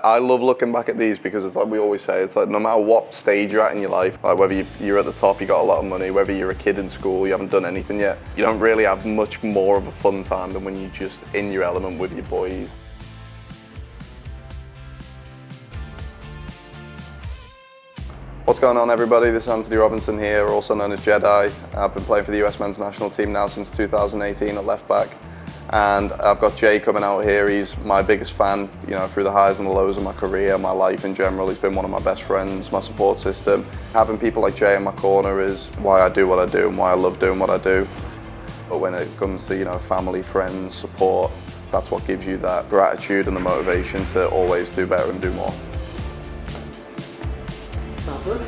I love looking back at these because it's like we always say, it's like no matter what stage you're at in your life, like whether you're at the top, you got a lot of money, whether you're a kid in school, you haven't done anything yet, you don't really have much more of a fun time than when you're just in your element with your boys. What's going on, everybody? This is Antonee Robinson here, also known as Jedi. I've been playing for the US men's national team now since 2018 at left back. And I've got Jay coming out here. He's my biggest fan, you know, through the highs and the lows of my career, my life in general. He's been one of my best friends, my support system. Having people like Jay in my corner is why I do what I do and why I love doing what I do. But when it comes to, you know, family, friends, support, that's what gives you that gratitude and the motivation to always do better and do more. Good.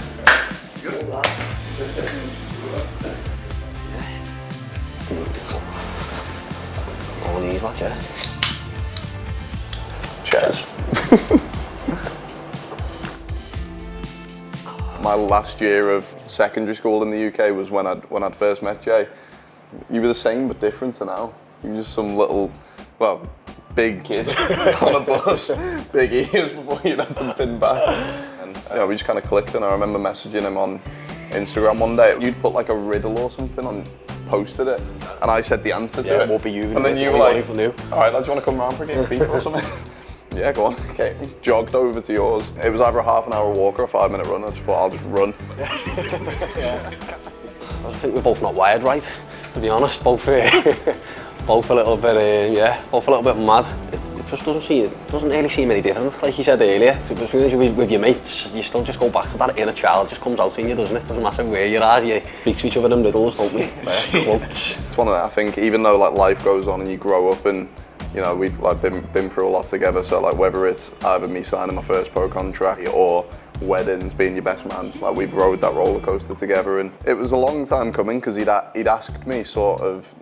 On knees like, yeah. Cheers. My last year of secondary school in the UK was when I'd first met Jay. You were the same but different to now. You were just some little, well, big kid on a bus, big ears before you'd had them pinned back. And you know, we just kind of clicked, and I remember messaging him on Instagram one day. You'd put like a riddle or something on, posted it, and I said the answer to it. Yeah, it won't be you. And then you were like, all right, lads, you want to come round for a game of FIFA or something? Yeah, go on. Okay. Jogged over to yours. It was either a half-an-hour walk or a 5-minute run. I just thought, I'll just run. Yeah. I think we're both not wired right, to be honest. Both a little bit, both a little bit mad. It just doesn't really seem any different, like you said earlier. As soon as you're with your mates, you still just go back to that inner child. It just comes out in you, doesn't it? Doesn't matter where you are. You speak to each other in riddles, don't we? It's one of the, I think, even though like life goes on and you grow up, and you know we've like been through a lot together. So like whether it's either me signing my first pro contract or weddings, being your best man, like we've rode that roller coaster together, and it was a long time coming because he'd asked me sort of.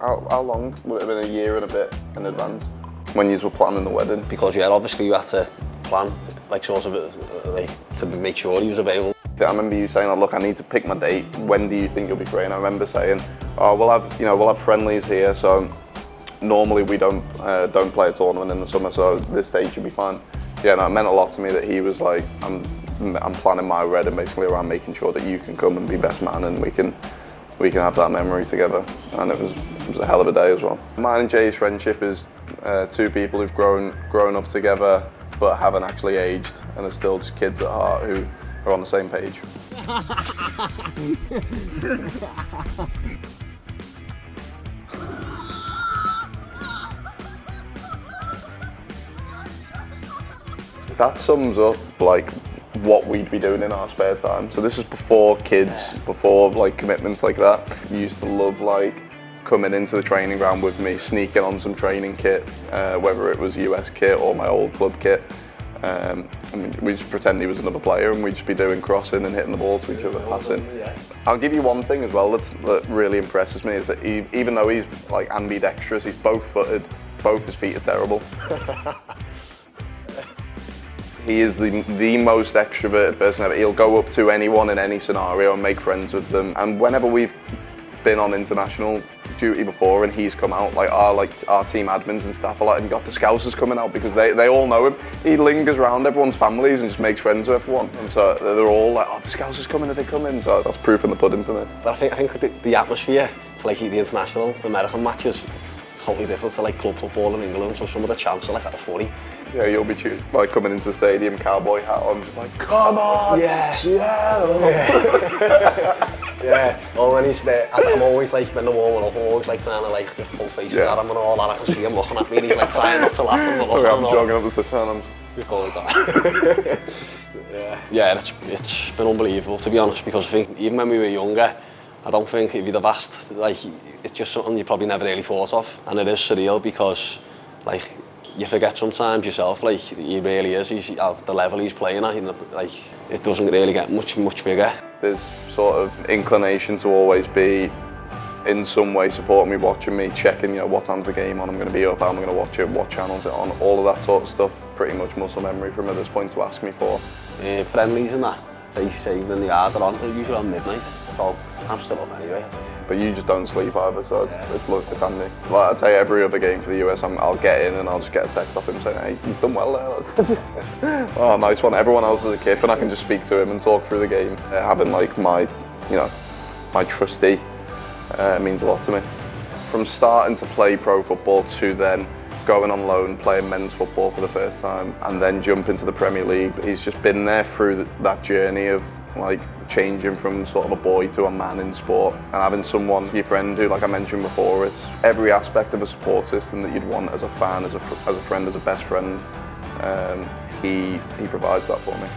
How long? Would it have been a year and a bit in advance when you were planning the wedding? Because yeah, obviously you had to plan, like sort of, like to make sure he was available. I remember you saying, oh, look, I need to pick my date. When do you think you'll be free? And I remember saying, oh, we'll have friendlies here, so normally we don't play a tournament in the summer, so this date should be fine. Yeah, no, it meant a lot to me that he was like, I'm planning my wedding basically around making sure that you can come and be best man, and we can have that memory together, and it was a hell of a day as well. Mine and Jay's friendship is two people who've grown up together but haven't actually aged and are still just kids at heart who are on the same page. That sums up like what we'd be doing in our spare time. So this is before kids, before like commitments like that. We used to love like coming into the training ground with me, sneaking on some training kit, whether it was US kit or my old club kit. I mean, we just pretend he was another player, and we'd just be doing crossing and hitting the ball to each other, passing. I'll give you one thing as well that really impresses me is that even though he's like ambidextrous, he's both-footed, both his feet are terrible. He is the most extroverted person ever. He'll go up to anyone in any scenario and make friends with them. And whenever we've been on international duty before and he's come out, like our team admins and stuff are like, have you got the Scousers coming out? Because they all know him. He lingers around everyone's families and just makes friends with everyone. And so they're all like, oh, the Scousers coming, are they coming? So that's proof in the pudding for me. But I think the atmosphere to like the international, the American matches, totally different to like club football in England. So some of the chants are like at the funny. Yeah, you'll be like coming into the stadium, cowboy hat on, just like, come on! Yeah. Yeah. Oh, when he's there, I'm always like, when the warming up, I'm always like trying to like just pull faces at him and all that. I can see him looking at me and he's like trying not to laugh. I'm jogging up the touchdown, I'm just going like that. Yeah, it's been unbelievable, to be honest, because I think even when we were younger, I don't think if you'd have asked, like, it's just something you probably never really thought of. And it is surreal because, like, you forget sometimes yourself, like, he really is. He's at the level he's playing at, like, it doesn't really get much bigger. There's sort of inclination to always be in some way supporting me, watching me, checking, you know, what time's the game on, I'm going to be up, how I'm going to watch it, what channel's it on, all of that sort of stuff. Pretty much muscle memory from at this point to ask me for. Friendlies and that, they say in the yard, they're usually on midnight, so I'm still up anyway. but you just don't sleep either, so it's handy. Like I tell you, every other game for the US, I'll get in and I'll just get a text off him saying, "Hey, you've done well there." Oh, nice one. Everyone else is a kid, and I can just speak to him and talk through the game. Having like my trustee means a lot to me. From starting to play pro football to then going on loan, playing men's football for the first time, and then jump into the Premier League. He's just been there through that journey of like changing from sort of a boy to a man in sport, and having someone, your friend, who, like I mentioned before, it's every aspect of a support system that you'd want as a fan, as a friend, as a best friend. He provides that for me.